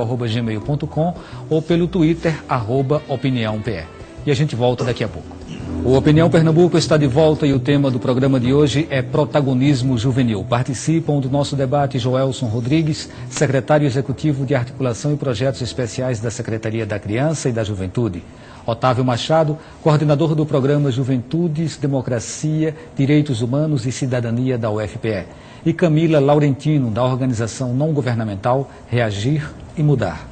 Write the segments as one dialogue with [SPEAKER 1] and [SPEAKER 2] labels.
[SPEAKER 1] gmail.com ou pelo Twitter, @opiniãopr. E a gente volta daqui a pouco. O Opinião Pernambuco está de volta e o tema do programa de hoje é protagonismo juvenil. Participam do nosso debate Joelson Rodrigues, secretário executivo de Articulação e Projetos Especiais da Secretaria da Criança e da Juventude. Otávio Machado, coordenador do programa Juventudes, Democracia, Direitos Humanos e Cidadania da UFPE. E Camila Laurentino, da organização não governamental Reagir e Mudar.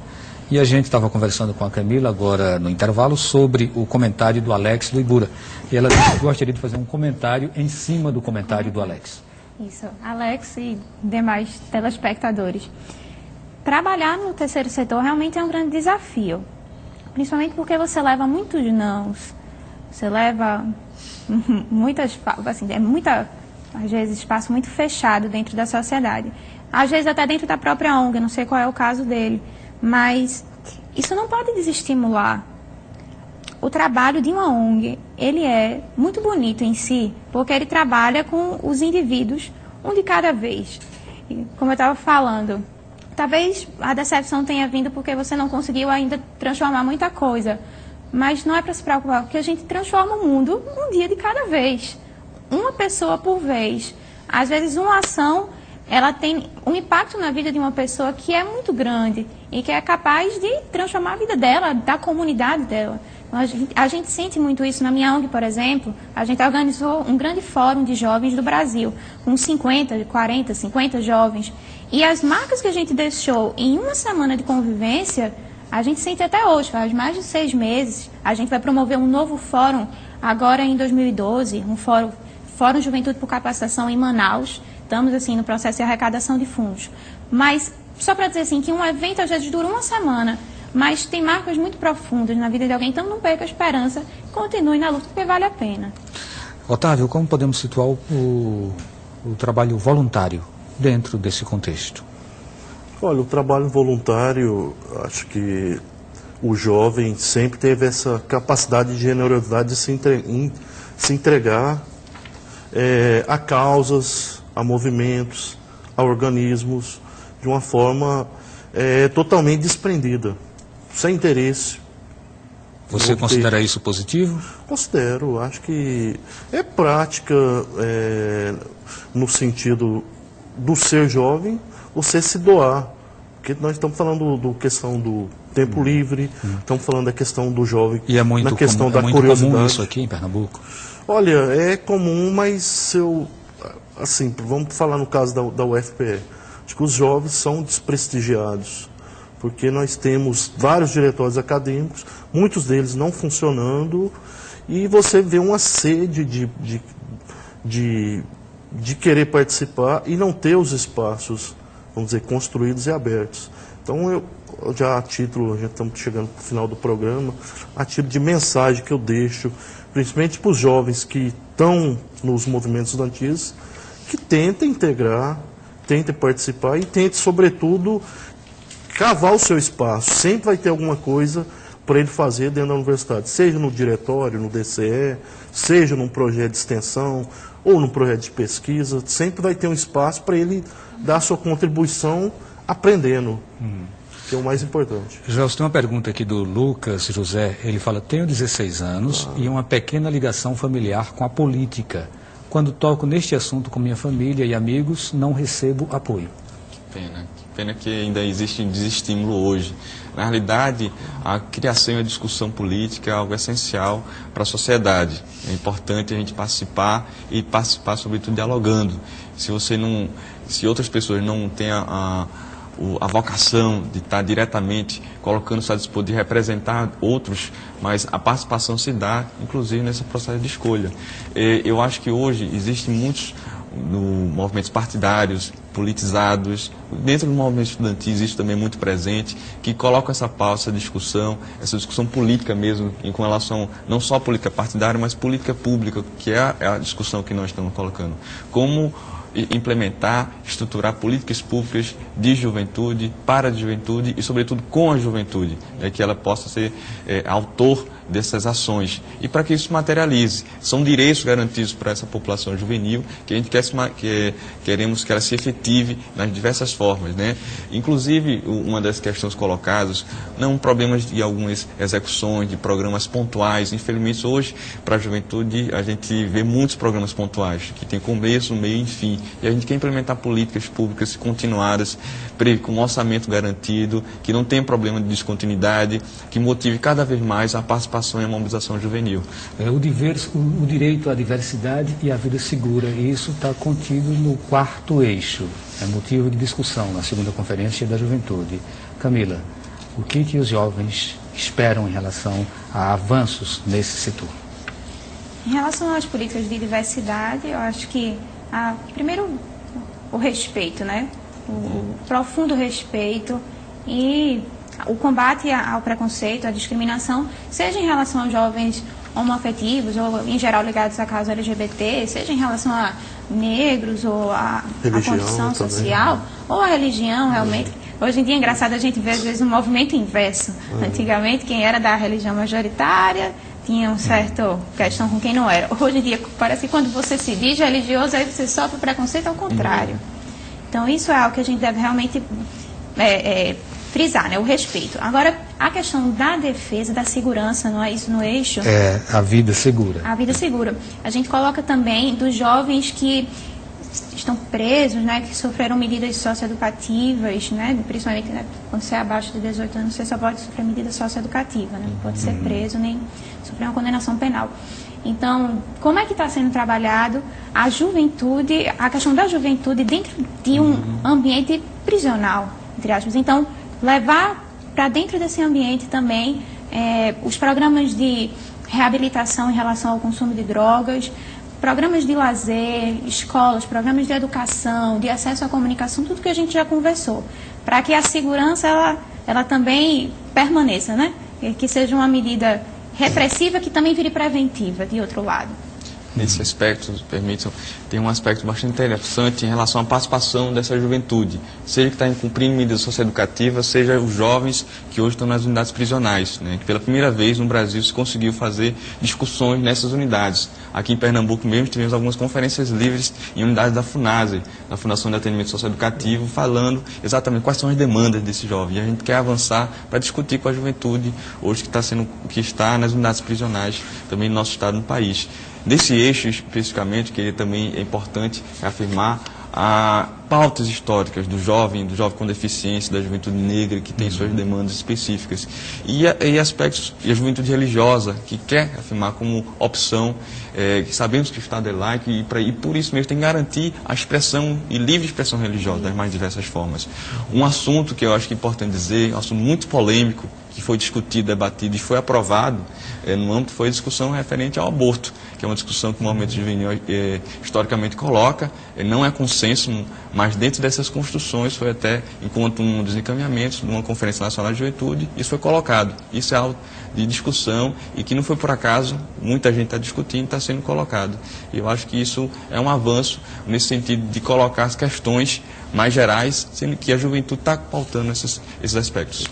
[SPEAKER 1] E a gente estava conversando com a Camila agora no intervalo sobre o comentário do Alex do Ibura. E ela disse que gostaria de fazer um comentário em cima do comentário do Alex.
[SPEAKER 2] Isso, Alex e demais telespectadores. Trabalhar no terceiro setor realmente é um grande desafio. Principalmente porque você leva muitos nãos, você leva muitas, assim, às vezes, espaço muito fechado dentro da sociedade. Às vezes até dentro da própria ONG, não sei qual é o caso dele. Mas isso não pode desestimular. O trabalho de uma ONG, ele é muito bonito em si, porque ele trabalha com os indivíduos, um de cada vez. E, como eu estava falando, talvez a decepção tenha vindo porque você não conseguiu ainda transformar muita coisa. Mas não é para se preocupar, porque a gente transforma o mundo um dia de cada vez. Uma pessoa por vez. Às vezes uma ação, ela tem um impacto na vida de uma pessoa que é muito grande e que é capaz de transformar a vida dela, da comunidade dela. A gente sente muito isso na minha ONG, por exemplo. A gente organizou um grande fórum de jovens do Brasil, com 50, 40, 50 jovens. E as marcas que a gente deixou em uma semana de convivência, a gente sente até hoje, faz mais de 6 meses. A gente vai promover um novo fórum agora em 2012, um Fórum Juventude por Capacitação em Manaus. Estamos, assim, no processo de arrecadação de fundos. Mas, só para dizer assim, que um evento às vezes dura uma semana, mas tem marcas muito profundas na vida de alguém, então não perca a esperança, continue na luta, porque vale a pena.
[SPEAKER 1] Otávio, como podemos situar o trabalho voluntário dentro desse contexto?
[SPEAKER 3] Olha, o trabalho voluntário, acho que o jovem sempre teve essa capacidade de generosidade de se entregar a causas, a movimentos, a organismos, de uma forma totalmente desprendida, sem interesse.
[SPEAKER 1] Você considera isso positivo?
[SPEAKER 3] Considero, acho que é prática no sentido do ser jovem, você se doar. Porque nós estamos falando da questão do tempo livre, estamos falando da questão do jovem,
[SPEAKER 1] e é muito
[SPEAKER 3] na questão da
[SPEAKER 1] muito
[SPEAKER 3] curiosidade.
[SPEAKER 1] comum isso aqui em Pernambuco?
[SPEAKER 3] Olha, é comum, mas assim, vamos falar no caso da UFPE. Acho que os jovens são desprestigiados, porque nós temos vários diretórios acadêmicos, muitos deles não funcionando, e você vê uma sede de querer participar e não ter os espaços, vamos dizer, construídos e abertos. Então, eu já a título, a gente estamos chegando para o final do programa, a título de mensagem que eu deixo, principalmente para os jovens que estão nos movimentos estudantis, que tentem integrar, tentem participar e tentem, sobretudo, cavar o seu espaço. Sempre vai ter alguma coisa para ele fazer dentro da universidade, seja no diretório, no DCE, seja num projeto de extensão ou num projeto de pesquisa, sempre vai ter um espaço para ele dar a sua contribuição aprendendo, que é o mais importante.
[SPEAKER 1] Joelson, tem uma pergunta aqui do Lucas José, ele fala, tenho 16 anos e uma pequena ligação familiar com a política. Quando toco neste assunto com minha família e amigos, não recebo apoio.
[SPEAKER 4] Que pena que ainda existe um desestímulo hoje. Na realidade, a criação e a discussão política é algo essencial para a sociedade. É importante a gente participar e participar, sobretudo, dialogando. Se outras pessoas não têm a vocação de estar diretamente colocando-se a dispor de representar outros, mas a participação se dá, inclusive, nesse processo de escolha. Eu acho que hoje existem muitos movimentos partidários, politizados, dentro do movimento estudantil existe também muito presente, que colocam essa pauta, essa discussão política mesmo, com relação não só à política partidária, mas política pública, que é a discussão que nós estamos colocando. Como implementar, estruturar políticas públicas de juventude, para a juventude e, sobretudo, com a juventude, que ela possa ser autor dessas ações. E para que isso materialize, são direitos garantidos para essa população juvenil que a gente queremos que ela se efetive nas diversas formas, né? Inclusive, uma das questões colocadas, não problemas de algumas execuções de programas pontuais. Infelizmente, hoje, para a juventude, a gente vê muitos programas pontuais, que tem começo, meio e fim. E a gente quer implementar políticas públicas continuadas, com um orçamento garantido, que não tenha problema de descontinuidade, que motive cada vez mais a participação e a mobilização juvenil.
[SPEAKER 1] O direito à diversidade e à vida segura, e isso está contido no 4º eixo. É motivo de discussão na 2ª Conferência da Juventude. Camila, o que os jovens esperam em relação a avanços nesse setor?
[SPEAKER 2] Em relação às políticas de diversidade, eu acho que, primeiro, o respeito, né? O profundo respeito e o combate ao preconceito, à discriminação, seja em relação aos jovens homoafetivos ou, em geral, ligados à causa LGBT, seja em relação a negros ou a condição social, ou a religião, realmente. Hoje em dia é engraçado a gente ver, às vezes, um movimento inverso. Antigamente, quem era da religião majoritária tinha uma certa questão com quem não era. Hoje em dia, parece que quando você se diz religioso, aí você sofre preconceito ao contrário. Então, isso é algo que a gente deve realmente frisar, né? O respeito. Agora, a questão da defesa, da segurança, não é isso no eixo?
[SPEAKER 1] É, a vida segura.
[SPEAKER 2] A vida segura. A gente coloca também dos jovens que estão presos, né, que sofreram medidas socioeducativas, né, principalmente, né, quando você é abaixo de 18 anos, você só pode sofrer medida socioeducativa, né, não pode ser preso nem sofrer uma condenação penal. Então, como é que está sendo trabalhado a juventude, a questão da juventude dentro de um ambiente prisional, entre aspas? Então, levar para dentro desse ambiente também os programas de reabilitação em relação ao consumo de drogas, programas de lazer, escolas, programas de educação, de acesso à comunicação, tudo que a gente já conversou, para que a segurança ela também permaneça, né? Que seja uma medida repressiva que também vire preventiva, de outro lado.
[SPEAKER 4] Nesse aspecto, permitam, tem um aspecto bastante interessante em relação à participação dessa juventude, seja que está cumprindo medidas socioeducativas, seja os jovens que hoje estão nas unidades prisionais, né? Pela primeira vez no Brasil se conseguiu fazer discussões nessas unidades. Aqui em Pernambuco mesmo tivemos algumas conferências livres em unidades da FUNASE, da Fundação de Atendimento Socioeducativo, falando exatamente quais são as demandas desse jovem. E a gente quer avançar para discutir com a juventude hoje que está nas unidades prisionais, também no nosso estado e no país. Desse eixo especificamente, que também é importante afirmar, a pautas históricas do jovem com deficiência, da juventude negra, que tem suas demandas específicas. E aspectos, e a juventude religiosa, que quer afirmar como opção, que sabemos que o Estado é laico e por isso mesmo tem que garantir a expressão e livre expressão religiosa das mais diversas formas. Um assunto que eu acho que é importante dizer, um assunto muito polêmico, que foi discutido, debatido e foi aprovado no âmbito, foi a discussão referente ao aborto, que é uma discussão que o movimento juvenil historicamente coloca, não é consenso, mas dentro dessas construções foi até, enquanto um dos encaminhamentos de uma Conferência Nacional de Juventude, isso foi colocado. Isso é algo de discussão e que não foi por acaso, muita gente está discutindo, está sendo colocado. E eu acho que isso é um avanço nesse sentido de colocar as questões mais gerais, sendo que a juventude está pautando esses aspectos.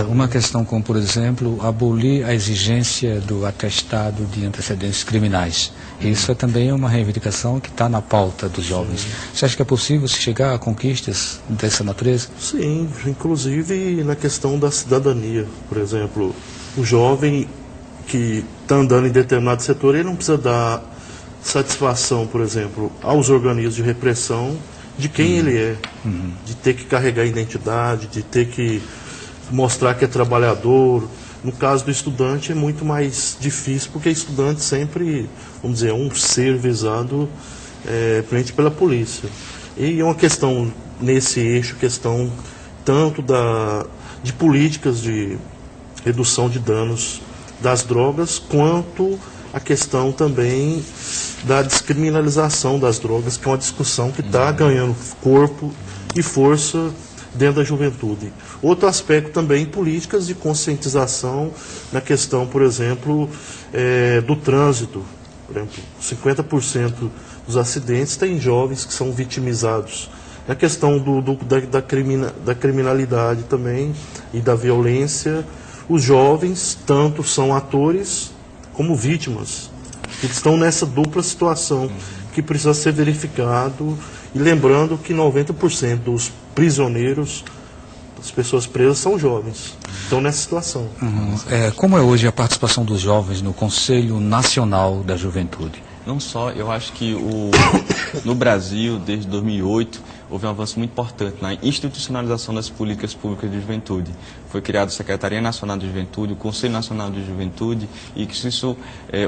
[SPEAKER 1] Uma questão como, por exemplo, abolir a exigência do atestado de antecedentes criminais. Isso é também uma reivindicação que está na pauta dos jovens. Você acha que é possível se chegar a conquistas dessa natureza?
[SPEAKER 3] Sim, inclusive na questão da cidadania. Por exemplo, o jovem que está andando em determinado setor, ele não precisa dar satisfação, por exemplo, aos organismos de repressão de quem ele é, de ter que carregar a identidade, de ter que mostrar que é trabalhador. No caso do estudante é muito mais difícil, porque estudante sempre, vamos dizer, é um ser visado frente pela polícia. E é uma questão, nesse eixo, questão tanto de políticas de redução de danos das drogas, quanto a questão também da descriminalização das drogas, que é uma discussão que está ganhando corpo e força dentro da juventude. Outro aspecto também, políticas de conscientização na questão, por exemplo, do trânsito. Por exemplo, 50% dos acidentes, tem jovens que são vitimizados. A questão da criminalidade também e da violência, os jovens tanto são atores como vítimas, que estão nessa dupla situação que precisa ser verificado. E lembrando que 90% dos prisioneiros, das pessoas presas, são jovens, estão nessa situação.
[SPEAKER 1] Como é hoje a participação dos jovens no Conselho Nacional da Juventude?
[SPEAKER 4] Não só, eu acho que no Brasil, desde 2008, houve um avanço muito importante na institucionalização das políticas públicas de juventude. Foi criada a Secretaria Nacional de Juventude, o Conselho Nacional de Juventude, e que isso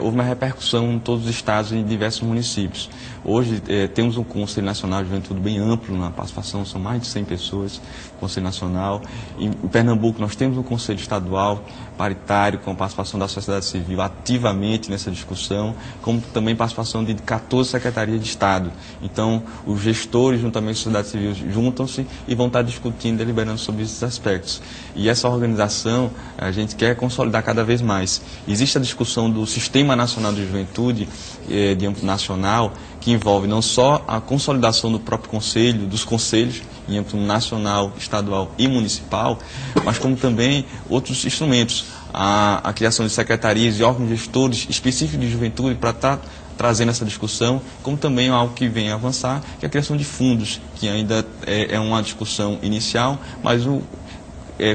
[SPEAKER 4] houve uma repercussão em todos os estados e em diversos municípios. Hoje temos um Conselho Nacional de Juventude bem amplo, na participação são mais de 100 pessoas, Conselho Nacional. Em Pernambuco nós temos um Conselho Estadual paritário, com a participação da sociedade civil ativamente nessa discussão, como também participação de 14 secretarias de Estado. Então, os gestores, juntamente com a sociedade civil, juntam-se e vão estar discutindo, deliberando sobre esses aspectos. E essa organização, a gente quer consolidar cada vez mais. Existe a discussão do Sistema Nacional de Juventude, de âmbito nacional, que envolve não só a consolidação do próprio conselho, dos conselhos, em âmbito nacional, estadual e municipal, mas como também outros instrumentos, a criação de secretarias e órgãos gestores específicos de juventude para estar trazendo essa discussão, como também algo que vem a avançar, que é a criação de fundos, que ainda é uma discussão inicial, mas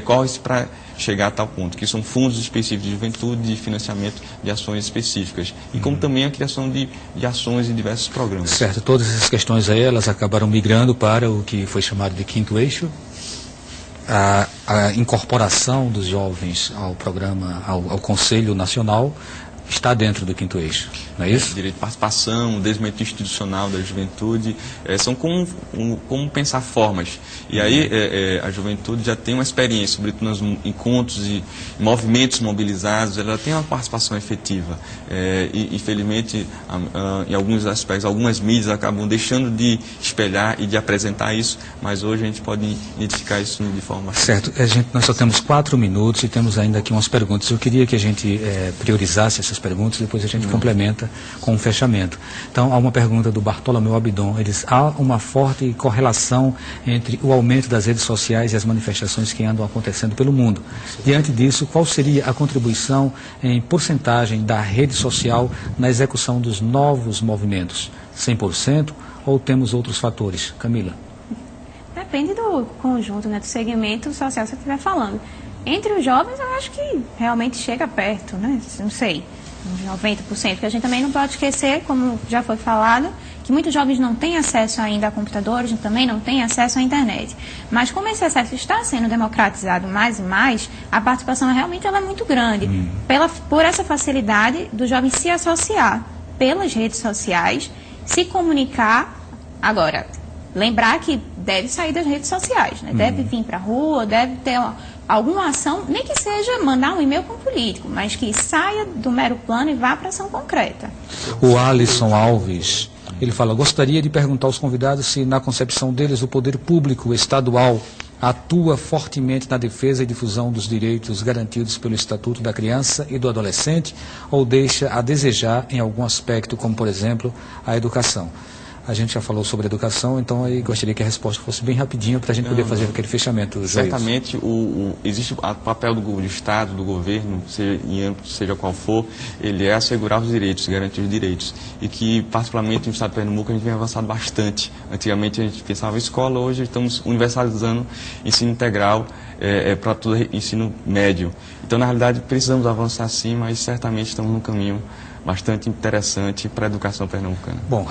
[SPEAKER 4] corre-se para chegar a tal ponto, que são fundos específicos de juventude, de financiamento de ações específicas, e como também a criação de ações em diversos programas.
[SPEAKER 1] Certo, todas essas questões aí, elas acabaram migrando para o que foi chamado de quinto eixo, a incorporação dos jovens ao programa, ao Conselho Nacional, está dentro do quinto eixo, não é isso?
[SPEAKER 4] Direito de participação, o desenvolvimento institucional da juventude, são como pensar formas. E aí a juventude já tem uma experiência, sobretudo nos encontros e movimentos mobilizados, ela tem uma participação efetiva. E infelizmente, em alguns aspectos, algumas mídias acabam deixando de espelhar e de apresentar isso, mas hoje a gente pode identificar isso de forma...
[SPEAKER 1] Certo, nós só temos 4 minutos e temos ainda aqui umas perguntas. Eu queria que a gente priorizasse essas perguntas, depois a gente complementa com um fechamento. Então, há uma pergunta do Bartolomeu Abidon. Ele diz: há uma forte correlação entre o aumento das redes sociais e as manifestações que andam acontecendo pelo mundo. Diante disso, qual seria a contribuição em porcentagem da rede social na execução dos novos movimentos? 100% ou temos outros fatores? Camila?
[SPEAKER 2] Depende do conjunto, do segmento social que você estiver falando. Entre os jovens, eu acho que realmente chega perto, né? Não sei, uns 90%, porque a gente também não pode esquecer, como já foi falado, que muitos jovens não têm acesso ainda a computadores, também não têm acesso à internet. Mas como esse acesso está sendo democratizado mais e mais, a participação realmente ela é muito grande, por essa facilidade do jovem se associar pelas redes sociais, se comunicar. Agora, lembrar que deve sair das redes sociais, né? Deve vir para a rua, deve ter alguma ação, nem que seja mandar um e-mail para um político, mas que saia do mero plano e vá para ação concreta.
[SPEAKER 1] O Alisson Alves, ele fala: gostaria de perguntar aos convidados se, na concepção deles, o poder público estadual atua fortemente na defesa e difusão dos direitos garantidos pelo Estatuto da Criança e do Adolescente, ou deixa a desejar em algum aspecto, como, por exemplo, a educação. A gente já falou sobre educação, então aí gostaria que a resposta fosse bem rapidinha para a gente poder fazer aquele fechamento.
[SPEAKER 4] Certamente existe o papel do Estado, do governo, seja qual for, ele é assegurar os direitos, garantir os direitos. E que, particularmente no Estado de Pernambuco, a gente vem avançando bastante. Antigamente a gente pensava em escola, hoje estamos universalizando ensino integral para todo ensino médio. Então, na realidade, precisamos avançar sim, mas certamente estamos num caminho bastante interessante para a educação pernambucana.
[SPEAKER 1] Bom,